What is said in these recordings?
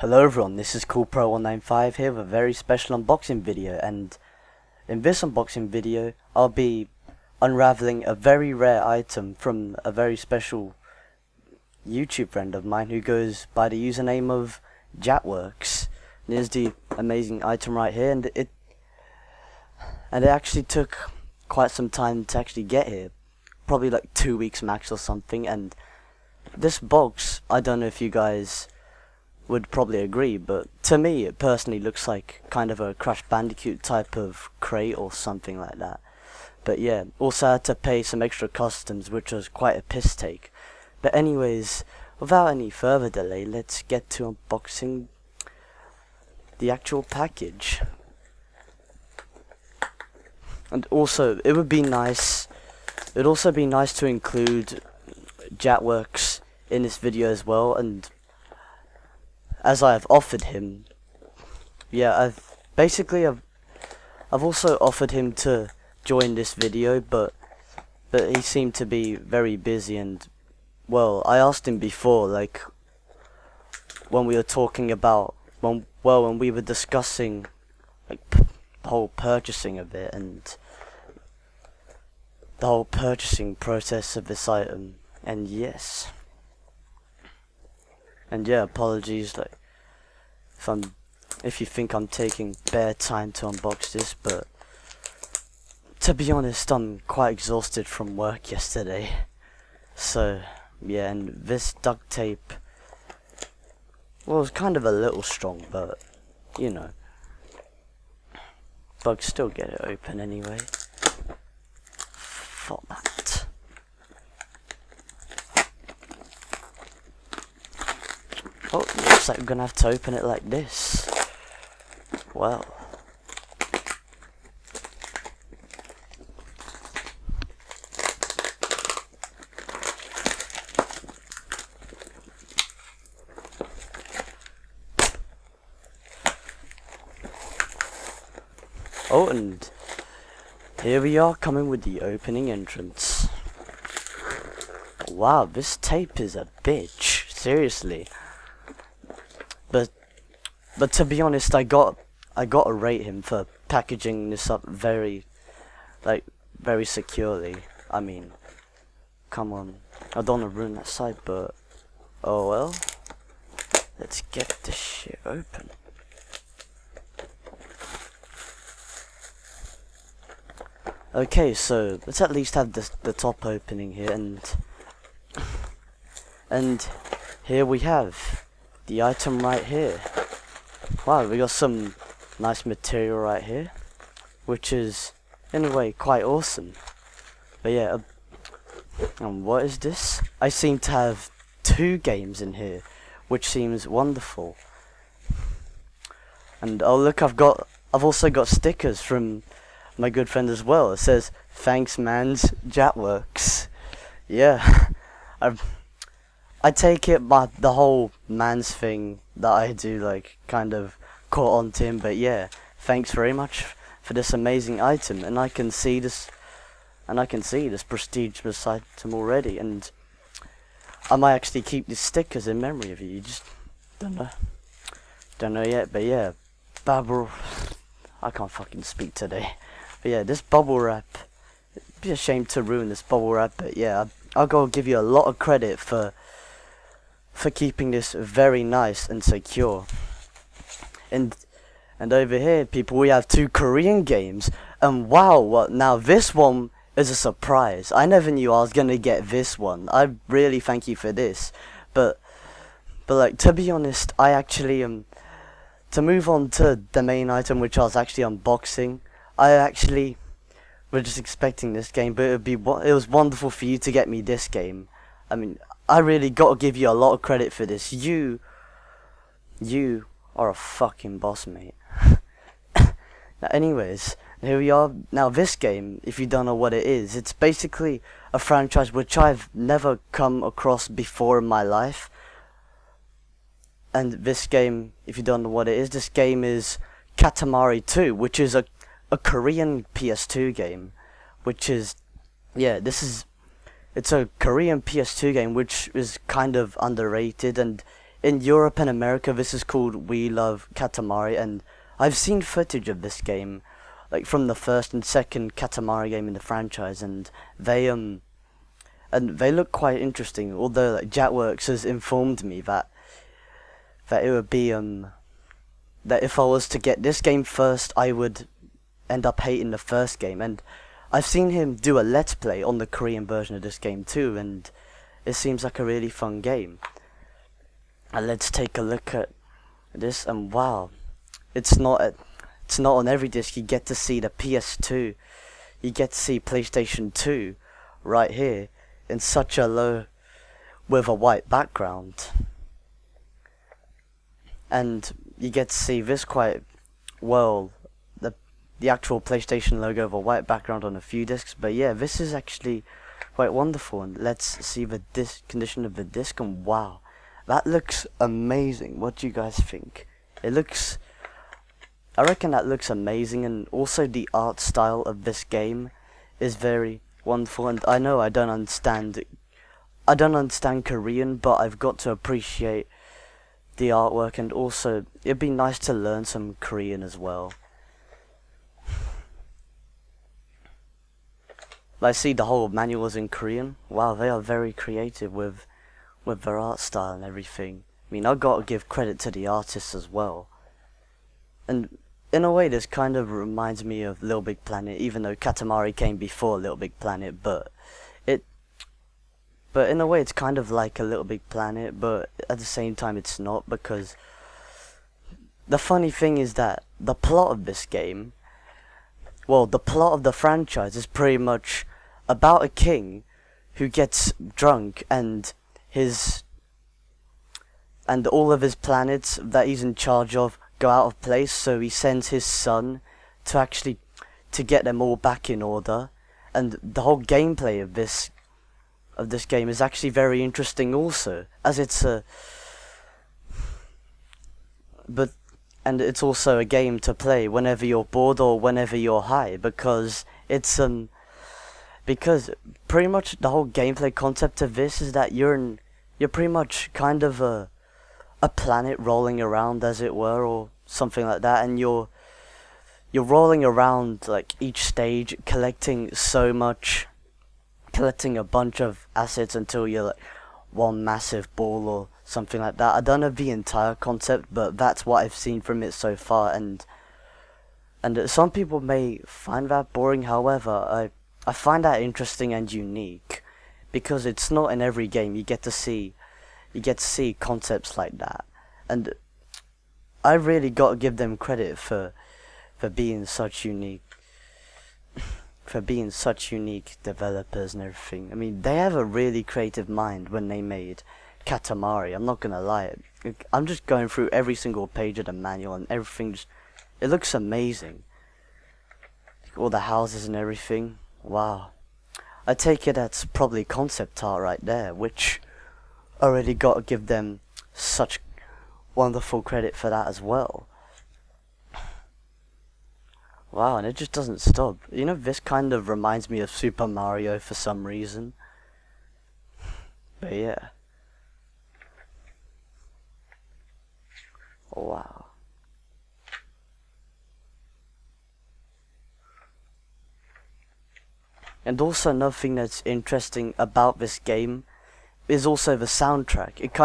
Hello everyone, this is CoolPro195 here with a very special unboxing video, and in this unboxing video I'll be unraveling a very rare item from a very special YouTube friend of mine who goes by the username of Jatworks. And here's the amazing item right here, and it actually took quite some time to actually get here, probably like 2 weeks max or something. And this box, I don't know if you guys would probably agree, but to me it personally looks like kind of a Crash Bandicoot type of crate or something like that. But yeah, also had to pay some extra customs, which was quite a piss take. But anyways, without any further delay, let's get to unboxing the actual package. And also, it would also be nice to include Jatworks in this video as well, and as I have offered him, I've also offered him to join this video, but he seemed to be very busy. And well, I asked him before, like when we were talking about when we were discussing like the whole purchasing of it and the whole purchasing process of this item. And yes, and yeah, apologies like if you think I'm taking bare time to unbox this, but to be honest, I'm quite exhausted from work yesterday. So yeah, and this duct tape, well, it's kind of a little strong, but you know, bugs still get it open anyway. Fuck that. Oh, looks like we're gonna have to open it like this. Well. Oh, and here we are coming with the opening entrance. Wow, this tape is a bitch, seriously. But to be honest, I got to rate him for packaging this up very securely. I mean, come on, I don't want to ruin that side, but oh well. Let's get this shit open. Okay, so let's at least have the top opening here, and here we have the item right here. Wow, we got some nice material right here, which is in a way quite awesome. But yeah, and what is this? I seem to have 2 games in here, which seems wonderful. And oh look, I've also got stickers from my good friend as well. It says, "Thanks mans, Jatworks." Yeah, I take it the whole mans thing that I do like kind of caught on to him, but yeah, thanks very much for this amazing item. And I can see this prestigious item already, and I might actually keep these stickers in memory of you. You just don't know yet. But yeah, I can't fucking speak today. But yeah, this bubble wrap, it'd be a shame to ruin this bubble wrap, but yeah, I'll go give you a lot of credit for keeping this very nice and secure. And over here, people, we have 2 Korean games, and wow, what now? This one is a surprise. I never knew I was gonna get this one. I really thank you for this. But like, to be honest, I actually to move on to the main item, which I was actually unboxing. I actually was just expecting this game, but it was wonderful for you to get me this game. I mean, I really got to give you a lot of credit for this. You are a fucking boss, mate. Now, anyways, here we are. Now, this game, if you don't know what it is, it's basically a franchise which I've never come across before in my life. And this game, if you don't know what it is, this game is Katamari 2, which is a Korean PS2 game, which is, yeah, it's a Korean PS2 game which is kind of underrated, and in Europe and America, this is called We Love Katamari, and I've seen footage of this game, like from the first and second Katamari game in the franchise, and they look quite interesting. Although like, Jatworks has informed me that it would be that if I was to get this game first, I would end up hating the first game, and I've seen him do a let's play on the Korean version of this game too, and it seems like a really fun game. And let's take a look at this, and wow, it's not on every disc. You get to see the PS2, you get to see PlayStation 2 right here in such a low with a white background, and you get to see this quite well, the actual PlayStation logo of a white background on a few discs. But yeah, this is actually quite wonderful, and let's see the condition of the disc, and wow, that looks amazing. What do you guys think? I reckon that looks amazing, and also the art style of this game is very wonderful, and I know I don't understand Korean, but I've got to appreciate the artwork, and also it'd be nice to learn some Korean as well. I see the whole manual is in Korean. Wow, they are very creative with their art style and everything. I mean, I've got to give credit to the artists as well. And in a way, this kind of reminds me of Little Big Planet, even though Katamari came before Little Big Planet, but in a way it's kind of like a Little Big Planet, but at the same time it's not, because the funny thing is that the plot of this game, well, the plot of the franchise is pretty much about a king who gets drunk, and all of his planets that he's in charge of go out of place, so he sends his son to get them all back in order. And the whole gameplay of this game is actually very interesting also, as and it's also a game to play whenever you're bored or whenever you're high, because because pretty much the whole gameplay concept of this is that you're pretty much kind of a planet rolling around, as it were, or something like that, and you're rolling around like each stage, collecting a bunch of assets until you're like one massive ball or something like that. I don't know the entire concept, but that's what I've seen from it so far, and some people may find that boring. However, I find that interesting and unique, because it's not in every game you get to see concepts like that, and I really got to give them credit for being such unique developers and everything. I mean, they have a really creative mind when they made Katamari. I'm not gonna lie. I'm just going through every single page of the manual, and everything it looks amazing. All the houses and everything. Wow. I take it that's probably concept art right there, which I really got to give them such wonderful credit for that as well. Wow, and it just doesn't stop. You know, this kind of reminds me of Super Mario for some reason. But yeah. Wow. And also another thing that's interesting about this game is also the soundtrack. It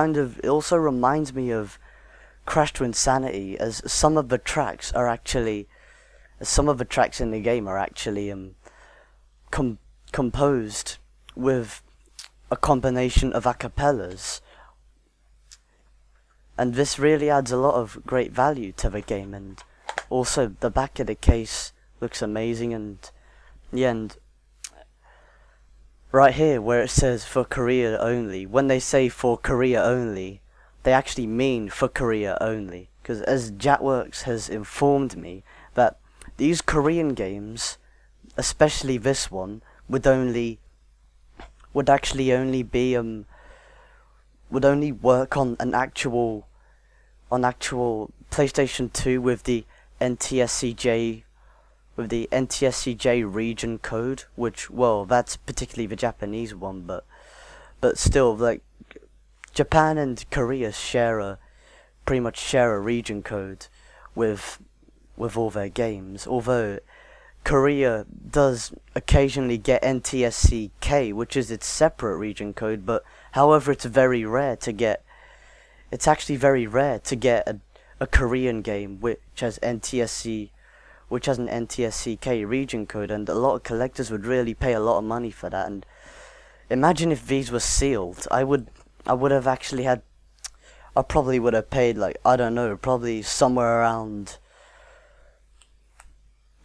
also reminds me of Crash to Insanity, as some of the tracks in the game are actually composed with a combination of acapellas, and this really adds a lot of great value to the game. And also the back of the case looks amazing, and yeah, and right here where it says for Korea only, when they say for Korea only, they actually mean for Korea only, because as Jatworks has informed me that these Korean games, especially this one, would only work on an actual PlayStation 2 with the NTSC-J region code, which, well, that's particularly the Japanese one, but still, like, Japan and Korea pretty much share a region code with all their games. Although Korea does occasionally get NTSC-K, which is its separate region code, but however it's very rare to get. It's actually very rare to get a Korean game which has an NTSC-K region code, and a lot of collectors would really pay a lot of money for that. And imagine if these were sealed. I would have actually had. I probably would have paid, like, I don't know, probably somewhere around.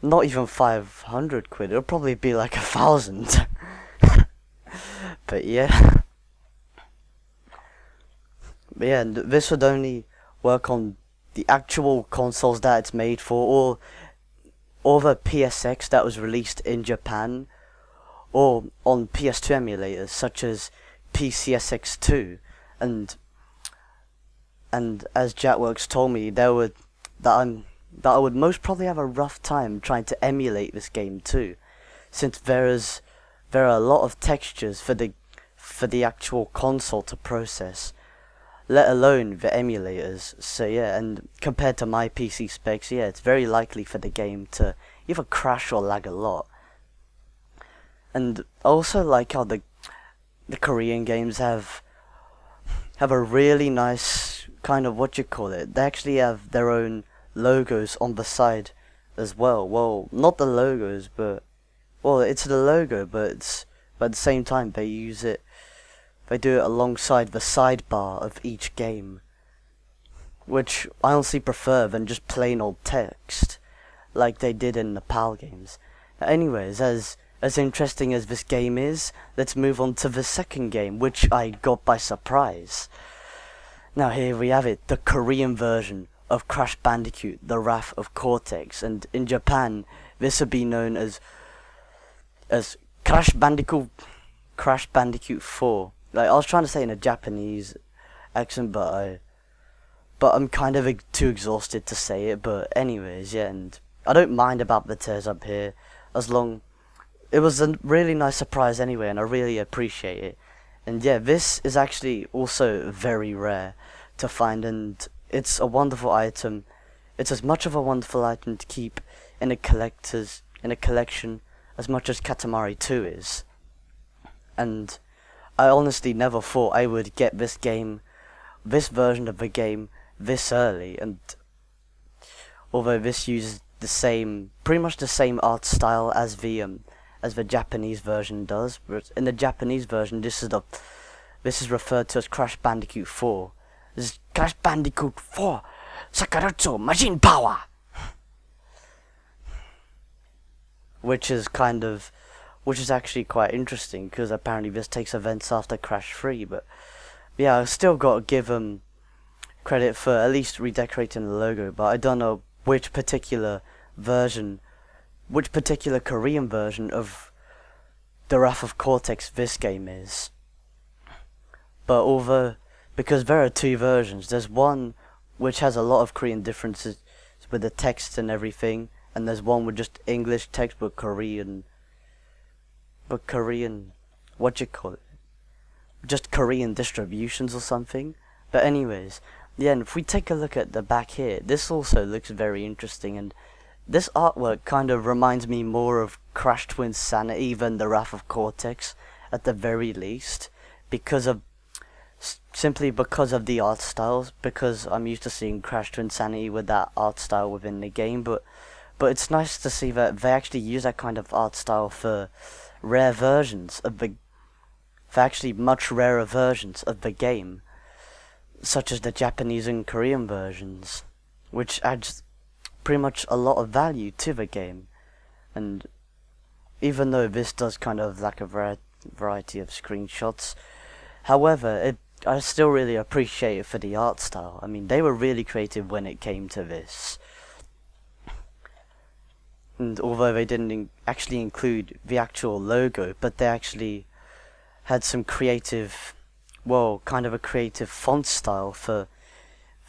Not even 500 quid. It'll probably be like 1,000. But yeah. But yeah, this would only work on the actual consoles that it's made for, or the PSX that was released in Japan, or on PS2 emulators such as PCSX2, and as Jatworks told me, that I would most probably have a rough time trying to emulate this game too, since there are a lot of textures for the actual console to process, let alone the emulators. So yeah, and compared to my PC specs, yeah, it's very likely for the game to either crash or lag a lot. And I also like how the Korean games have a really nice kind of, what you call it, they actually have their own logos on the side as well. Well, not the logos, but it's the logo, but at the same time they do it alongside the sidebar of each game, which I honestly prefer than just plain old text like they did in the PAL games. Anyways, as interesting as this game is, let's move on to the second game, which I got by surprise. Now here we have it, the Korean version of Crash Bandicoot, The Wrath of Cortex, and in Japan this would be known as Crash Bandicoot 4. Like, I was trying to say in a Japanese accent, but I'm kind of too exhausted to say it. But anyways, yeah, and I don't mind about the tears up here, as long. It was a really nice surprise anyway, and I really appreciate it. And yeah, this is actually also very rare to find, and it's a wonderful item. It's as much of a wonderful item to keep in a collection as much as Katamari 2 is. And I honestly never thought I would get this version of the game this early, and although this uses pretty much the same art style as the Japanese version does, but in the Japanese version this is referred to as Crash Bandicoot 4. This is Crash Bandicoot 4 Sakurutsu Machine Power, which is actually quite interesting, because apparently this takes events after Crash 3, but yeah, I've still got to give them credit for at least redecorating the logo, but I don't know which particular Korean version of The Wrath of Cortex this game is. But because there are two versions, there's one which has a lot of Korean differences with the text and everything, and there's one with just English text but Korean, what you call it? Just Korean distributions or something. But anyways, yeah, and if we take a look at the back here, this also looks very interesting, and this artwork kind of reminds me more of Crash Twin Sanity than The Wrath of Cortex, at the very least, simply because of the art styles, because I'm used to seeing Crash Twin Sanity with that art style within the game, but it's nice to see that they actually use that kind of art style for rare versions of for actually much rarer versions of the game, such as the Japanese and Korean versions, which adds pretty much a lot of value to the game. And even though this does kind of lack a variety of screenshots, however, I still really appreciate it for the art style. I mean, they were really creative when it came to this. And although they didn't actually include the actual logo, but they actually had some creative, kind of a creative font style for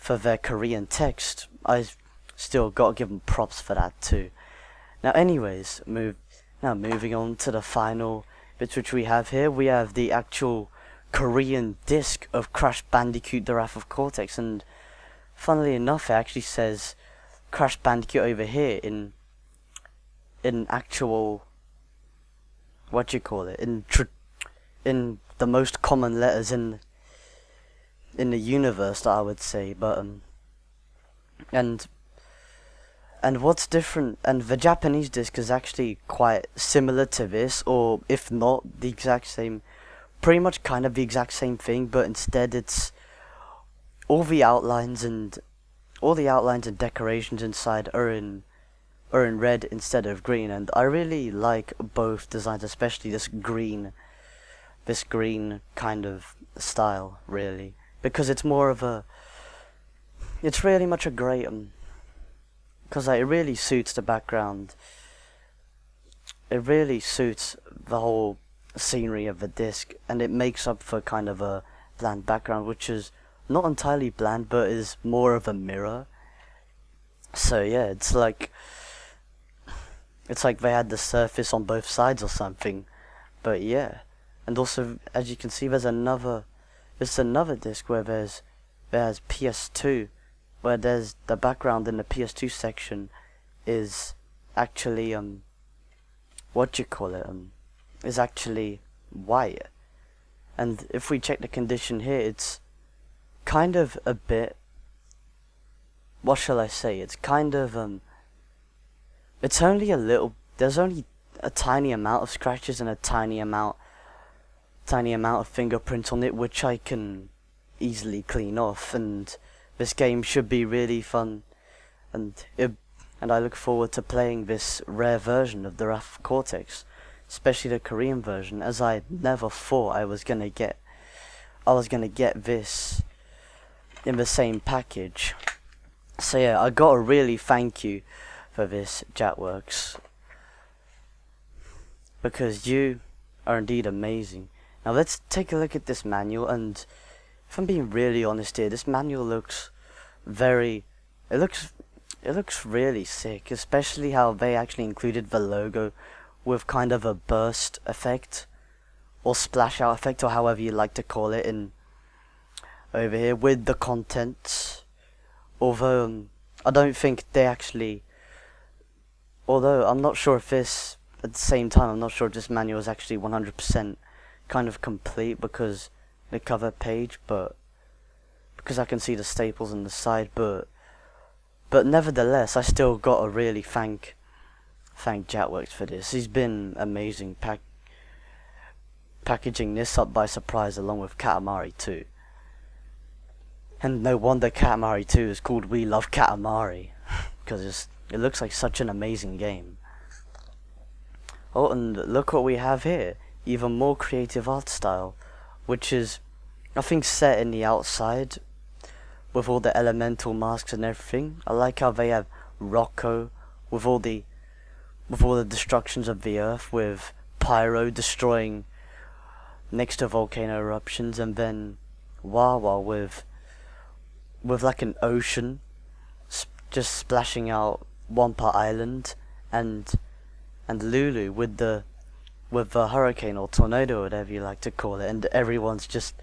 their Korean text, I still got to give them props for that too. Now anyways, moving on to the final bits which we have here. We have the actual Korean disc of Crash Bandicoot: The Wrath of Cortex, and funnily enough, it actually says Crash Bandicoot over here in actual, what do you call it, in the most common letters in the universe, I would say. But and what's different, and the Japanese disc is actually quite similar to this, or if not the exact same, pretty much kind of the exact same thing, but instead it's all the outlines and decorations inside are in red instead of green, and I really like both designs, especially this green kind of style, really, because it's more of a, it's really much a great because it really suits the background. It really suits the whole scenery of the disc, and it makes up for kind of a bland background, which is not entirely bland, but is more of a mirror. So yeah, it's like they had the surface on both sides or something. But yeah, and also as you can see, there's another disc where there's PS2, where there's the background in the PS2 section is actually is actually white. And if we check the condition here, it's kind of a bit, what shall I say, it's kind of it's only a little, there's only a tiny amount of scratches and a tiny amount of fingerprints on it, which I can easily clean off, and this game should be really fun, and I look forward to playing this rare version of the Wrath of Cortex, especially the Korean version, as I never thought I was gonna get this in the same package. So yeah, I gotta really thank you for this, Jatworks, because you are indeed amazing. Now let's take a look at this manual, and if I'm being really honest here, this manual looks it looks really sick, especially how they actually included the logo with kind of a burst effect, or splash out effect, or however you like to call it, in over here with the contents. Although I don't think they actually, although I'm not sure if this, at the same time, I'm not sure if this manual is actually 100% kind of complete, because the cover page, but because I can see the staples on the side, but nevertheless, I still gotta really thank Jatworks for this. He's been amazing packaging this up by surprise, along with Katamari 2. And no wonder Katamari 2 is called We Love Katamari, because it looks like such an amazing game. Oh, and look what we have here, even more creative art style, which is, I think, set in the outside, with all the elemental masks and everything. I like how they have Rocco, with all the destructions of the earth, with Pyro destroying next to volcano eruptions, and then Wawa with like an ocean just splashing out Wampa Island, and Lulu with the hurricane or tornado, whatever you like to call it, and everyone's just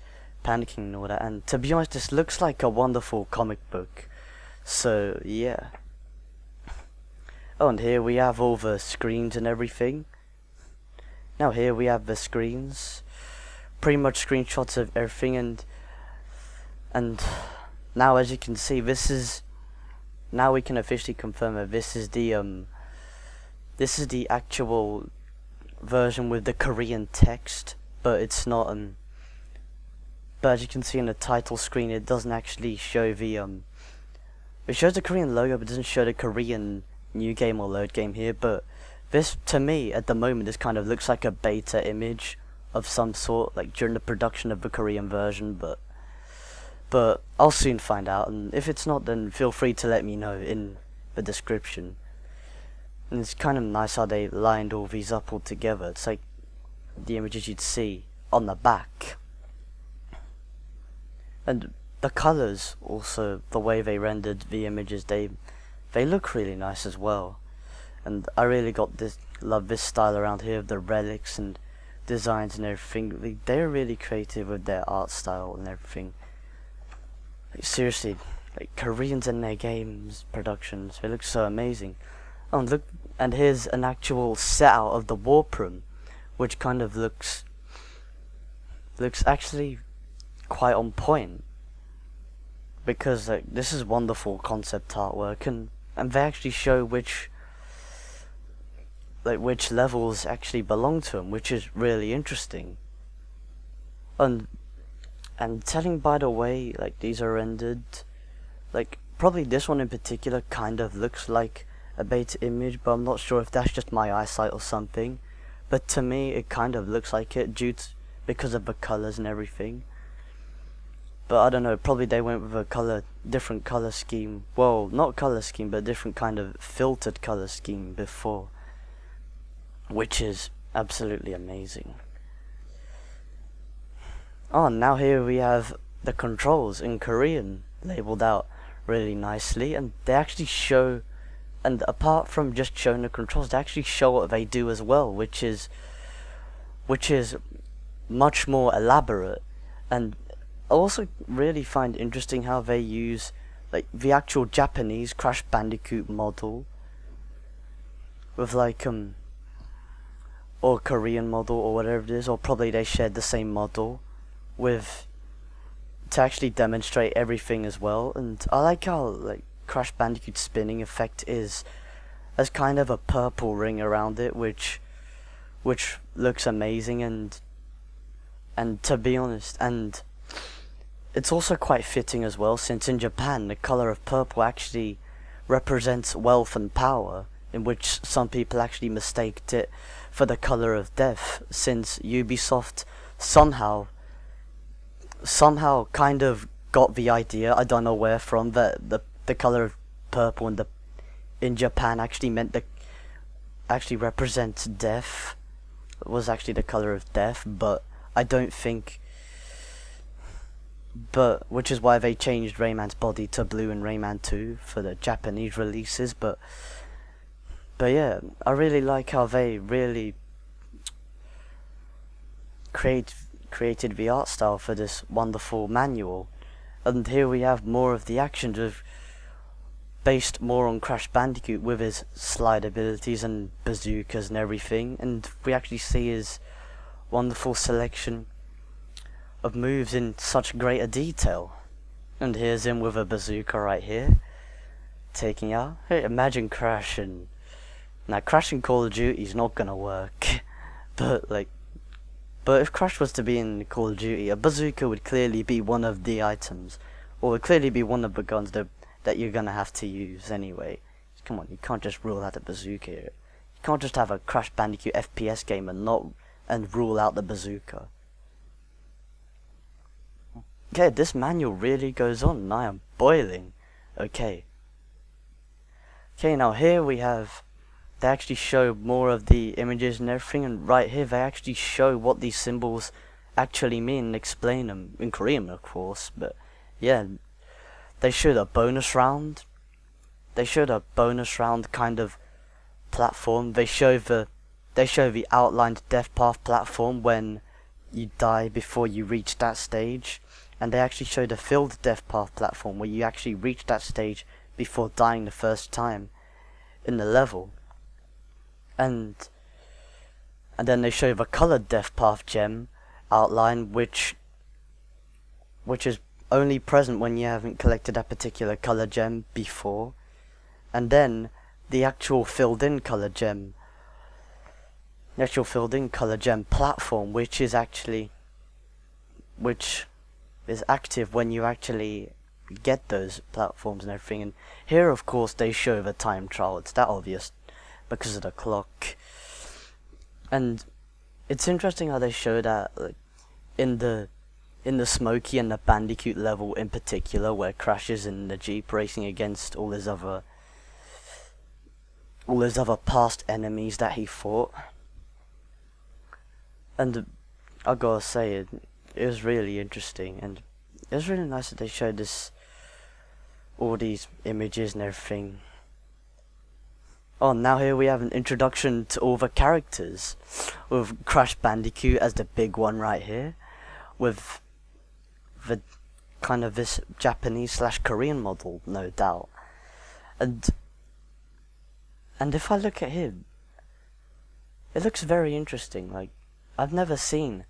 panicking and all that. And to be honest, this looks like a wonderful comic book. So yeah. Oh, and here we have all the screens and everything. Now here we have the screens, pretty much screenshots of everything, and now, as you can see, now we can officially confirm that this is the actual version with the Korean text, but it's not but as you can see in the title screen, it doesn't actually show the it shows the Korean logo, but it doesn't show the Korean new game or load game here. But this, to me, at the moment, this kind of looks like a beta image of some sort, like during the production of the Korean version, but I'll soon find out, and if it's not, then feel free to let me know in the description. And it's kind of nice how they lined all these up all together. It's like the images you'd see on the back. And the colours, also, the way they rendered the images, they look really nice as well. And I really love this style around here of the relics and designs and everything. They're really creative with their art style and everything. Like, seriously, like Koreans and their games productions, they look so amazing. Oh, and look, and here's an actual set out of the warp room, which kind of looks actually quite on point, because like this is wonderful concept artwork, and they actually show which levels actually belong to them, which is really interesting. And telling, by the way, like these are rendered, like probably this one in particular kind of looks like a beta image, but I'm not sure if that's just my eyesight or something. But to me, it kind of looks like it because of the colors and everything. But I don't know, probably they went with a different color scheme. Well, not color scheme, but different kind of filtered color scheme before, which is absolutely amazing. Oh, now here we have the controls in Korean labeled out really nicely, and they actually show, and apart from just showing the controls, they actually show what they do as well, which is much more elaborate. And I also really find interesting how they use like the actual Japanese Crash Bandicoot model with like or Korean model or whatever it is, or probably they shared the same model with, to actually demonstrate everything as well. And I like how like Crash Bandicoot's spinning effect has kind of a purple ring around it, which looks amazing, and to be honest, and it's also quite fitting as well, since in Japan the color of purple actually represents wealth and power, in which some people actually mistaked it for the color of death, since Ubisoft somehow kind of got the idea, I don't know where from, that the color of purple in Japan actually actually represents death, was actually the color of death, but I don't think, which is why they changed Rayman's body to blue in Rayman 2 for the Japanese releases. But yeah, I really like how they really created the art style for this wonderful manual. And here we have more of the actions based more on Crash Bandicoot with his slide abilities and bazookas and everything, and we actually see his wonderful selection of moves in such greater detail. And here's him with a bazooka right here, taking out. Hey, imagine Crash and now Crash in Call of Duty is not gonna work, but if Crash was to be in Call of Duty, a bazooka would clearly be one of the items, or would clearly be one of the guns that you're gonna have to use anyway. Come on, you can't just rule out the bazooka here. You can't just have a Crash Bandicoot FPS game and rule out the bazooka. Okay, this manual really goes on, and I am boiling. Okay, now here we have, they actually show more of the images and everything, and right here they actually show what these symbols actually mean and explain them in Korean, of course. But yeah, they showed a bonus round. They showed a bonus round kind of platform. They show the outlined death path platform when you die before you reach that stage, and they actually showed a filled death path platform where you actually reach that stage before dying the first time in the level. And then they show the colored death path gem outline, which is only present when you haven't collected a particular color gem before, and then the actual filled in color gem platform, which is active when you actually get those platforms and everything. And here of course they show the time trial. It's that obvious because of the clock. And it's interesting how they show that, like, in the Smokey and the Bandicoot level in particular, where Crash is in the Jeep racing against all his other past enemies that he fought. And I gotta say, it was really interesting, and it was really nice that they showed all these images and everything. Oh, now here we have an introduction to all the characters, with Crash Bandicoot as the big one right here, with the kind of this Japanese/Korean model, no doubt. And if I look at him, it looks very interesting. Like, I've never seen,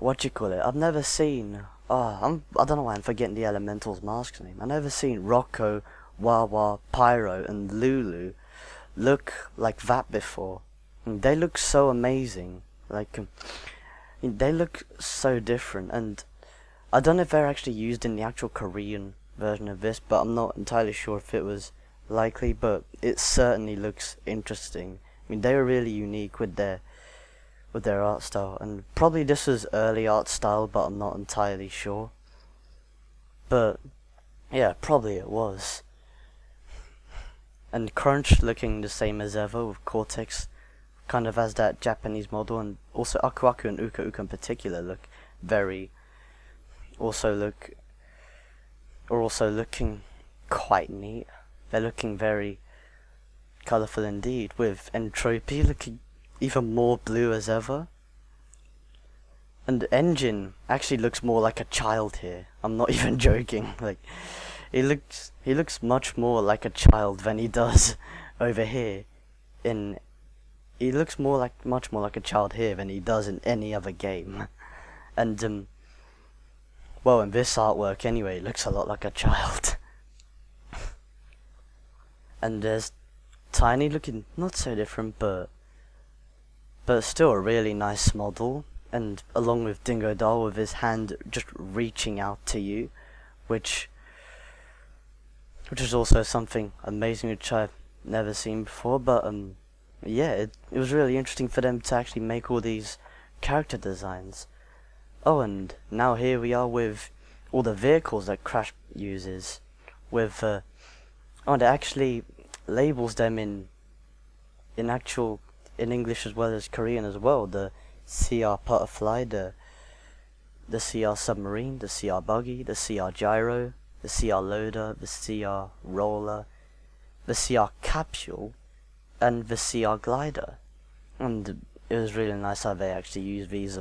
I've never seen, I don't know why I'm forgetting the Elemental's mask's name. I've never seen Rocco, Wawa, Pyro, and Lulu look like that before. And they look so amazing. Like, they look so different, and I don't know if they're actually used in the actual Korean version of this, but I'm not entirely sure if it was likely, but it certainly looks interesting. I mean, they were really unique with their art style, and probably this was early art style, but I'm not entirely sure. But yeah, probably it was. And Crunch looking the same as ever, with Cortex kind of as that Japanese model, and also Aku Aku and Uka Uka in particular look also looking quite neat. They're looking very colourful indeed, with Entropy looking even more blue as ever. And Engine actually looks more like a child here. I'm not even joking. Like, he looks much more like a child than he does over here. He looks much more like a child here than he does in any other game. And well, in this artwork anyway, it looks a lot like a child. And there's Tiny looking not so different, but still a really nice model. And along with Dingo Doll with his hand just reaching out to you, which is also something amazing which I've never seen before. But yeah, it was really interesting for them to actually make all these character designs. Oh, and now here we are with all the vehicles that Crash uses, with it actually labels them in English as well as Korean as well. The CR Butterfly, the CR Submarine, the CR Buggy, the CR Gyro, the CR Loader, the CR Roller, the CR Capsule, and the CR Glider. And it was really nice how they actually used these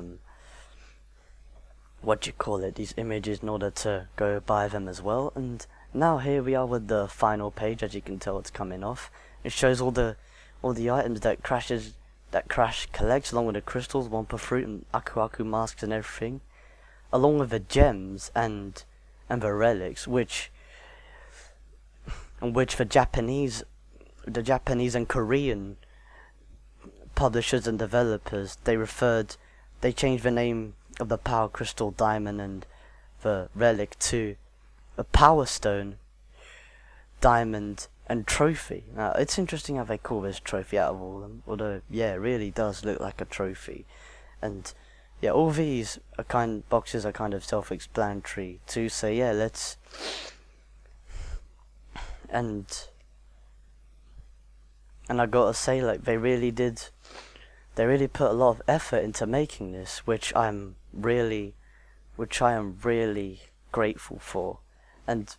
these images in order to go by them as well. And now here we are with the final page. As you can tell, it's coming off. It shows all the items that Crash collects, along with the crystals, Wumpa Fruit, and Aku Aku masks and everything, along with the gems and the relics, which the Japanese and Korean publishers and developers, they changed the name of the Power Crystal, Diamond, and the relic to a Power Stone, Diamond, and Trophy. Now, it's interesting how they call this trophy out of all of them, although, yeah, it really does look like a trophy. And yeah, all these boxes are kind of self-explanatory too, so yeah, let's... And I gotta say, like, they really put a lot of effort into making this, which I am really grateful for. And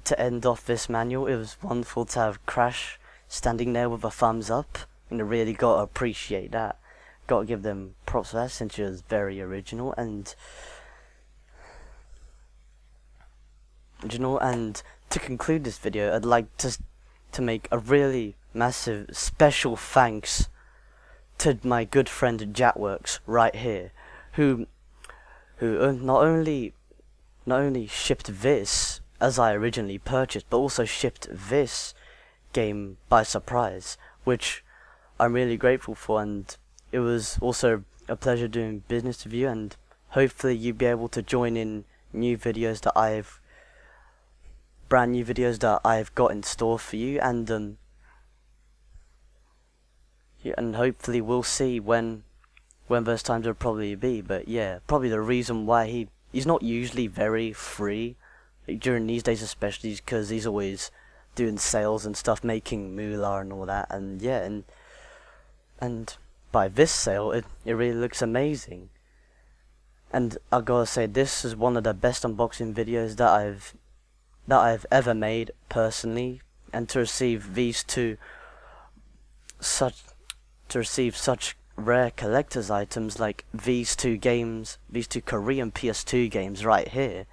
to end off this manual, it was wonderful to have Crash standing there with a thumbs up, and I really gotta appreciate that. Gotta give them props for that, since it was very original. And to conclude this video, I'd like to make a really massive special thanks to my good friend Jatworks right here, who not only shipped this as I originally purchased, but also shipped this game by surprise, which I'm really grateful for. And it was also a pleasure doing business with you, and hopefully you'll be able to join in brand new videos that I've got in store for you. And and hopefully we'll see when those times will probably be. But yeah, probably the reason why he's not usually very free, like during these days especially, is because he's always doing sales and stuff, making moolah and all that. And yeah, and by this sale, it really looks amazing. And I gotta say, this is one of the best unboxing videos that I've ever made personally. and to receive such rare collector's items like these two Korean PS2 games right here.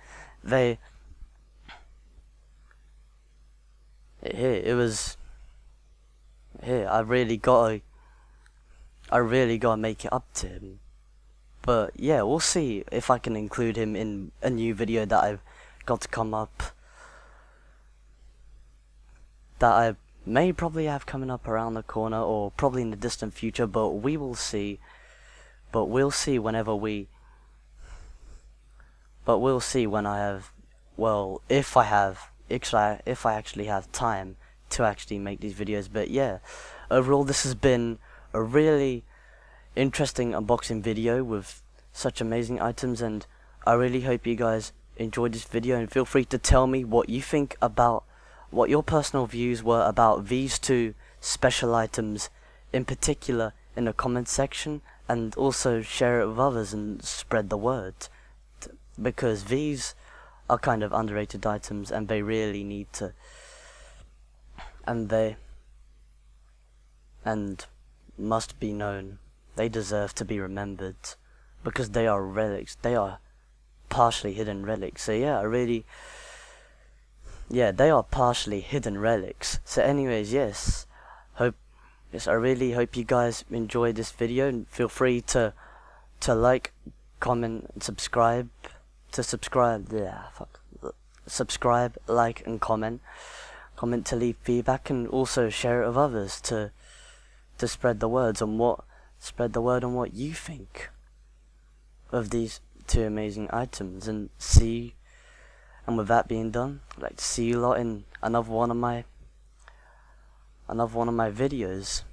I really gotta make it up to him. But yeah, we'll see if I can include him in a new video that I've got to come up, that I may probably have coming up around the corner, or probably in the distant future, but we will see. But we'll see when I have, well, if I actually have time to actually make these videos. But yeah, overall this has been a really interesting unboxing video with such amazing items, and I really hope you guys enjoyed this video, and feel free to tell me what you think about, what your personal views were about these two special items in particular in the comment section, and also share it with others and spread the word, because these are kind of underrated items and they really need to, and must be known. They deserve to be remembered because they are relics. They are partially hidden relics. So yeah, they are partially hidden relics. So anyways, I really hope you guys enjoyed this video, and feel free to like, comment, and subscribe, like, and comment to leave feedback, and also share it with others to spread the word on what you think of these two amazing items. And with that being done, I'd like to see you lot in another one of my videos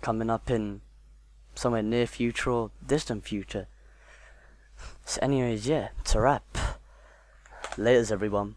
coming up in somewhere near future or distant future. So anyways, yeah, it's a wrap. Laters everyone.